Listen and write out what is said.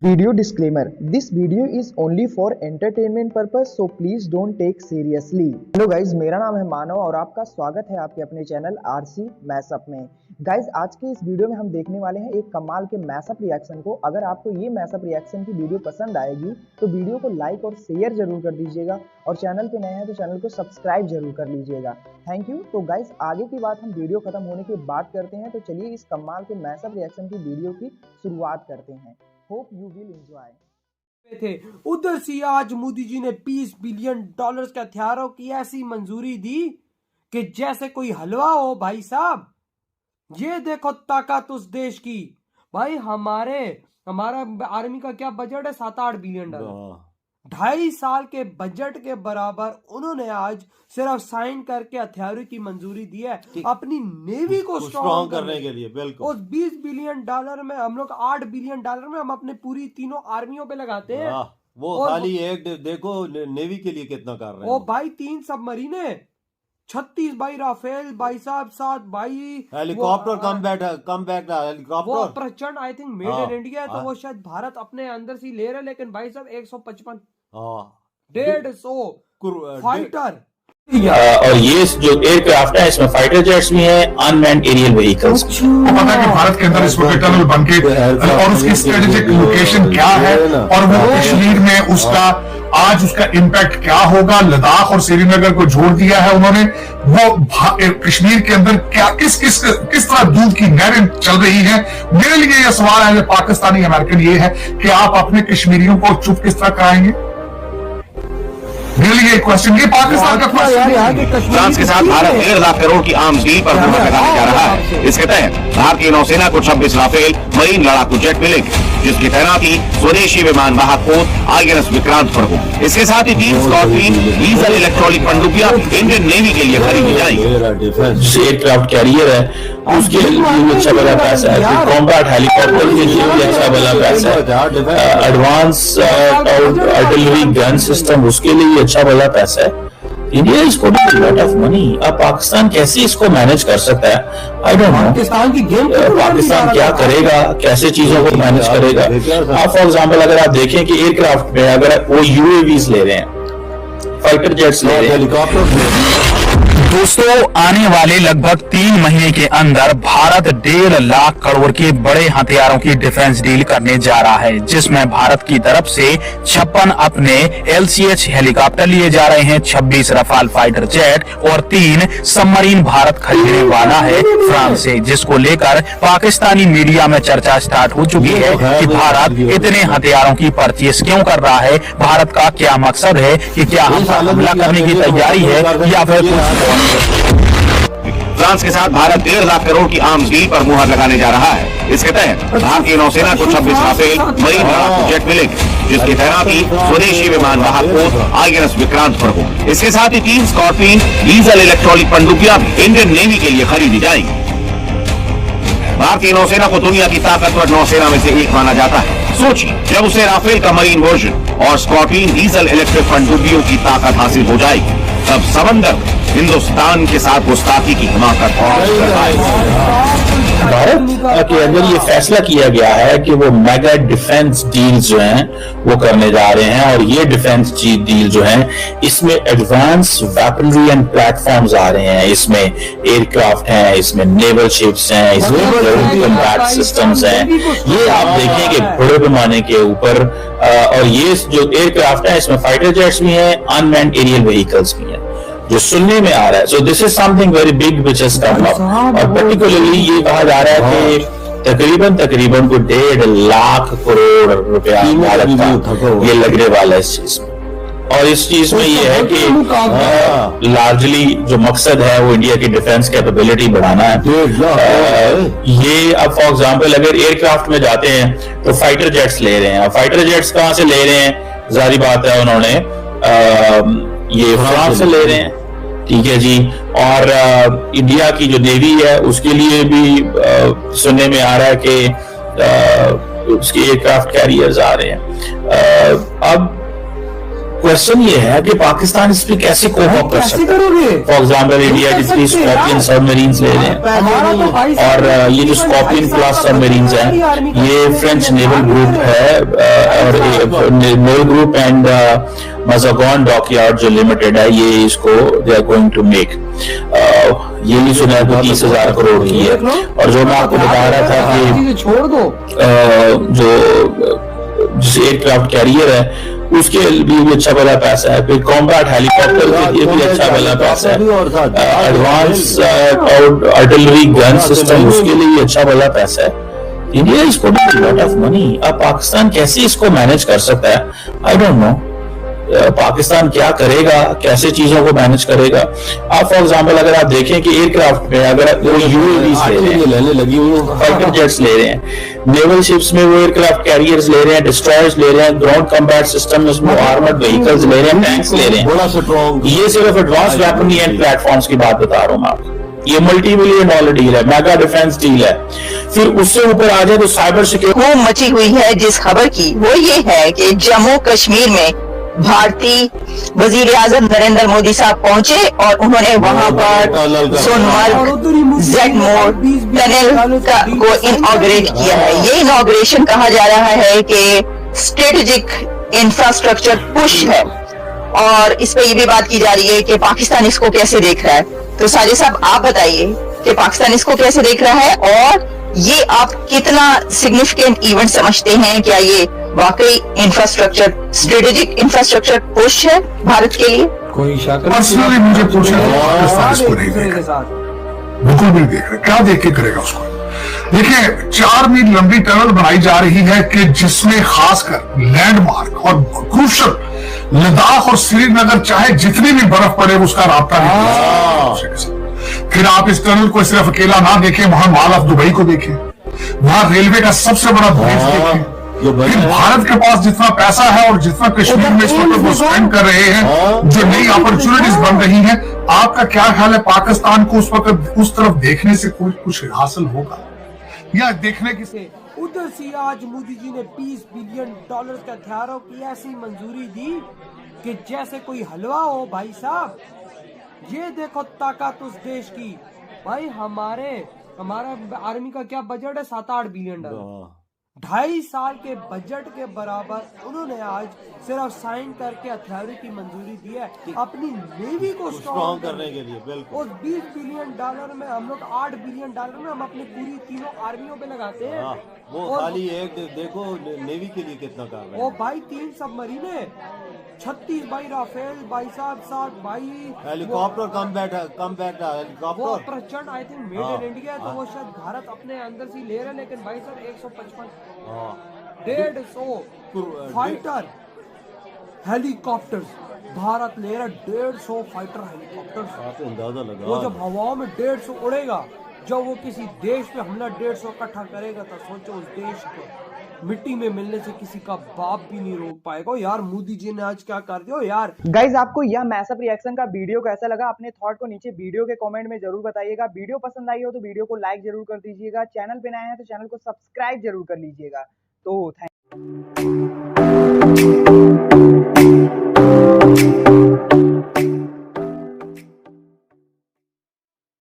Video disclaimer: This video is only for entertainment purpose, so please don't take seriously. Hello guys, मेरा नाम है मानव और आपका स्वागत है आपके अपने चैनल आरसी मैशअप में। गाइज, आज के इस वीडियो में हम देखने वाले हैं एक कमाल के मैशअप रिएक्शन को। अगर आपको ये मैशअप रिएक्शन की वीडियो पसंद आएगी तो वीडियो को लाइक और शेयर जरूर कर दीजिएगा और चैनल पे नए हैं तो चैनल को सब्सक्राइब जरूर कर लीजिएगा। Thank you. तो गाइज, आगे की बात हम वीडियो खत्म होने के बाद करते हैं, तो चलिए इस कमाल के मैशअप रिएक्शन की वीडियो की शुरुआत करते हैं। Hope you will enjoy. थे उधर से आज मोदी जी ने $20 बिलियन के हथियारों की ऐसी मंजूरी दी कि जैसे कोई हलवा हो। भाई साहब, ये देखो ताकत उस देश की। भाई हमारा आर्मी का क्या बजट है? $7-8 बिलियन। 2.5 साल के बजट के बराबर उन्होंने आज सिर्फ साइन करके हथियारों की मंजूरी दी है अपनी नेवी को स्ट्रॉन्ग करने के लिए। बिल्कुल। उस $20 बिलियन में हम लोग $8 बिलियन में हम अपने पूरी तीनों आर्मियों पे लगाते हैं। वो खाली एक देखो नेवी के लिए कितना कर रहे हैं। वो भाई 3 सबमरीन है, 36 भाई राफेल, भाई साहब 7 भाई हेलीकॉप्टर कम-बैक हेलीकॉप्टर। वो प्रचंड I think made in India है, तो वो शायद भारत अपने अंदर से ले रहा है। लेकिन भाई साहब 155 150 फाइटर। और ये जो एयरक्राफ्ट है इसमें फाइटर जेट्स भी हैं, अनमैन्ड एरियल व्हीकल्स। पता है कि भारत के अंदर इस वक्त टनल बन के और उसकी स्ट्रेटेजिक लोकेशन क्या है और वो कश्मीर में उसका आज उसका इम्पैक्ट क्या होगा। लद्दाख और श्रीनगर को जोड़ दिया है उन्होंने। वो कश्मीर के अंदर क्या किस तरह दूध की नहरें चल रही है। मेरे लिए यह सवाल है पाकिस्तानी अमेरिकन ये है कि आप अपने कश्मीरियों को चुप किस तरह कराएंगे। मेरे लिए क्वेश्चन ये पाकिस्तान का क्वेश्चन। फ्रांस के साथ भारत 1.5 लाख करोड़ की आर्म्स डील पर मुहर लगाने जा रहा है। इसके तहत भारतीय नौसेना को 26 राफेल मरीन लड़ाकू जेट मिलेंगे, जिसकी तैनाती स्वदेशी विमान वाहक पोत INS विक्रांत पर हो। इसके साथ ही 3 स्कॉर्पियन डीजल इलेक्ट्रॉनिक पनडुब्बियां इंडियन नेवी के लिए खरीदी जाएंगी। एयरक्राफ्ट कैरियर है उसके लिए भी अच्छा बड़ा पैसा है, कॉम्बैट हेलीकॉप्टर के लिए भी अच्छा बड़ा पैसा है, एडवांस आर्टिलरी गन सिस्टम उसके लिए अच्छा बड़ा पैसा है। India is putting lot of money. अब पाकिस्तान कैसे इसको मैनेज कर सकता है? I don't know. पाकिस्तान की गेम पाकिस्तान क्या करेगा, कैसे चीजों को मैनेज करेगा? आप फॉर एग्जाम्पल अगर आप देखें कि एयरक्राफ्ट में अगर वो UAVs ले रहे हैं, फाइटर जेट्स ले रहे हैं, हेलीकॉप्टर। दोस्तों, आने वाले लगभग 3 महीने के अंदर भारत 1.5 लाख करोड़ के बड़े हथियारों की डिफेंस डील करने जा रहा है, जिसमें भारत की तरफ से 56 अपने LCH हेलीकॉप्टर लिए जा रहे हैं, 26 रफाल फाइटर जेट और 3 सबमरीन भारत खरीदने वाला है फ्रांस से, जिसको लेकर पाकिस्तानी मीडिया में चर्चा स्टार्ट हो चुकी है कि भारत इतने हथियारों की परचेज क्यों कर रहा है, भारत का क्या मकसद है, कि क्या हमला करने की तैयारी है या फिर कुछ। फ्रांस के साथ भारत 1.5 लाख करोड़ की आर्म्स डील पर मुहर लगाने जा रहा है। इसके तहत भारतीय नौसेना को 26 राफेल मरीन लड़ाकू जेट मिलेंगे, जिसकी तैनाती स्वदेशी विमान वाहक पोत INS विक्रांत पर हो। इसके साथ ही 3 स्कॉर्पियन डीजल इलेक्ट्रॉनिक पनडुब्बियां इंडियन नेवी के लिए खरीदी जाएंगी। भारतीय नौसेना को दुनिया की ताकतवर नौसेना में से एक माना जाता है। सोचिए, जब उसे राफेल का मरीन वर्जन और स्कॉर्पियन डीजल इलेक्ट्रिक पनडुब्बियों की ताकत हासिल हो जाएगी, तब समंदर हिंदुस्तान के साथ गुस्ताखी की हिमाकत भारत के अंदर ये फैसला किया गया है कि वो मेगा डिफेंस डील जो हैं वो करने जा रहे हैं, और ये डिफेंस डील जो है इसमें एडवांस वेपनरी एंड प्लेटफॉर्म्स आ रहे हैं, इसमें एयरक्राफ्ट हैं, इसमें नेवल शिप्स हैं, इसमें कॉम्बैट सिस्टम्स हैं। ये आप देखेंगे बड़े पैमाने के ऊपर। और ये जो एयरक्राफ्ट है इसमें फाइटर जेट्स भी हैं, अनमैन्ड एरियल व्हीकल्स भी हैं, जो सुनने में आ रहा है। So this is something very big which has come up, और पर्टिकुलरली ये कहा जा रहा है कि तकरीबन को 1.5 लाख करोड़ रुपया भारत का ये लगने वाला है इस चीज में। और इस चीज में ये है कि लार्जली जो मकसद है वो इंडिया की डिफेंस कैपेबिलिटी बढ़ाना है। ये अब फॉर एग्जांपल अगर एयरक्राफ्ट में जाते हैं तो फाइटर जेट्स ले रहे हैं। फाइटर जेट्स कहां से ले रहे हैं? जाहिर बात है उन्होंने ये फ्रांस से ले रहे हैं, ठीक है जी। और इंडिया की जो नेवी है उसके लिए भी सुनने में आ रहा है कि उसके एयरक्राफ्ट कैरियर्स आ रहे हैं। अब क्वेश्चन ये है कि पाकिस्तान इस पे कैसे कोप अप कर कैसे सकता है। करोगे? फॉर एग्जाम्पल इंडिया कैसे जितनी सकते हैं स्कॉर्पियन यार? सबमरीन ले रहे हैं, हमारा तो भाई और ये जो स्कॉर्पियन क्लास सबमरीन्स हैं, ये फ्रेंच नेवल ग्रुप है, और naval group and Mazagon dockyard जो लिमिटेड है, ये इसको they are going to make. ये भी सुना है कि 30,000 करोड़ की है। और जो मैं आपको बता रहा था कि छोड़ दो, जो एयरक्राफ्ट कैरियर है उसके लिए भी अच्छा भला पैसा है, फिर कॉम्बैट हेलीकॉप्टर के लिए भी अच्छा भला पैसा है, एडवांस आर्टिलरी गन सिस्टम उसके लिए भी अच्छा भला पैसा है। India is putting lot of money. अब पाकिस्तान कैसे इसको मैनेज कर सकता है, आई डोंट नो। पाकिस्तान क्या करेगा, कैसे चीजों को मैनेज करेगा। आप फॉर एग्जांपल अगर आप देखें कि एयरक्राफ्ट में अगर यूएवीज लेने लगी हुई है, फाइटर जेट्स ले रहे हैं, नेवल शिप्स में वो एयरक्राफ्ट कैरियर्स ले रहे हैं, डिस्ट्रॉयर्स ले रहे हैं, ग्राउंड कम्बैट सिस्टम में आर्मर्ड व्हीकल्स ले रहे हैं, टैंक्स ले रहे हैं। बड़ा स्ट्रॉन्ग। ये सिर्फ एडवांस वेपनरी एंड प्लेटफॉर्म्स की बात बता रहा हूं मैं आपको। ये मल्टी मिलियन डॉलर डील है, मेगा डिफेंस डील है। फिर उससे ऊपर आ जाए तो साइबर सिक्योरिटी धूम मची हुई है जिस खबर की, वो ये है कि जम्मू कश्मीर में भारतीय वजीर आजम नरेंद्र मोदी साहब पहुंचे और उन्होंने वहां पर सोनमर्ग जेड-मोर टनल को इनॉग्रेट किया है। ये इनॉग्रेशन कहा जा रहा है कि स्ट्रेटेजिक इंफ्रास्ट्रक्चर पुश है, और इस पे ये भी बात की जा रही है कि पाकिस्तान इसको कैसे देख रहा है। तो साजिद साहब आप बताइए कि पाकिस्तान इसको कैसे देख रहा है, और ये आप कितना सिग्निफिकेंट इवेंट समझते हैं? क्या ये वाकई इंफ्रास्ट्रक्चर, स्ट्रेटेजिक इंफ्रास्ट्रक्चर पुश है भारत के लिए? कोई शक पर्सनली मुझे पूछा पाकिस्तान इसको नहीं देख रहा, बिल्कुल भी नहीं देख रहा। क्या देख के करेगा उसको? देखिए 4 मील लंबी टनल बनाई जा रही है कि जिसमें खासकर लैंडमार्क और क्रूशल लद्दाख और श्रीनगर चाहे जितनी भी बर्फ पड़े उसका राब्ता नहीं। फिर आप इस टनल को सिर्फ अकेला ना देखें, वहां मॉल ऑफ दुबई को देखें, वहां रेलवे का सबसे बड़ा ब्रिज देखें। फिर भारत के पास जितना पैसा है और जितना कश्मीर में इस वक्त वो स्पेंड कर रहे हैं, जो नई अपॉर्चुनिटीज बन रही हैं, आपका क्या ख्याल है पाकिस्तान को उस वक्त उस तरफ देखने से कुछ हासिल होगा या देखने की? उधर से आज मोदी जी ने 20 बिलियन डॉलर के हथियारों की ऐसी मंजूरी दी कि जैसे कोई हलवा हो भाई साहब। ये देखो ताकत उस देश की। भाई हमारा आर्मी का क्या बजट है? 7-8 बिलियन डॉलर। 2.5 साल के बजट के बराबर उन्होंने आज सिर्फ साइन करके हथियारों की मंजूरी दी है अपनी नेवी को स्ट्रॉन्ग करने के लिए। बिल्कुल। उस 20 बिलियन डॉलर में हम लोग 8 बिलियन डॉलर में हम अपनी पूरी तीनों आर्मियों पे लगाते हैं। वो खाली एक देखो नेवी के लिए कितना काम है। वो भाई 3 सबमरीने, 36 भाई राफेल भाई साहब, 7 भाई हेलीकॉप्टर कम्बैट हेलीकॉप्टर। वो प्रचंड I think made in India, तो वो शायद भारत अपने अंदर से ले रहा है। लेकिन भाई साहब 155 150 फाइटर हेलीकॉप्टर्स भारत ले रहा है। 150 फाइटर हेलीकॉप्टर्स। आप अंदाजा लगा, वो जब हवाओं में 150 उड़ेगा, जब वो किसी देश पे हमला 150 इकट्ठा करेगा, तो सोचो उस देश को मिट्टी में मिलने से किसी का बाप भी नहीं रोक पाएगा। यार मोदी जी ने आज क्या कर दिया यार। गाइज आपको यह मैसअप रिएक्शन का वीडियो कैसा लगा? अपने थॉट को नीचे वीडियो के कमेंट में जरूर बताइएगा। वीडियो पसंद आई हो तो वीडियो को लाइक जरूर कर दीजिएगा। चैनल पे नए हैं तो चैनल को सब्सक्राइब जरूर कर लीजिएगा। तो थैंक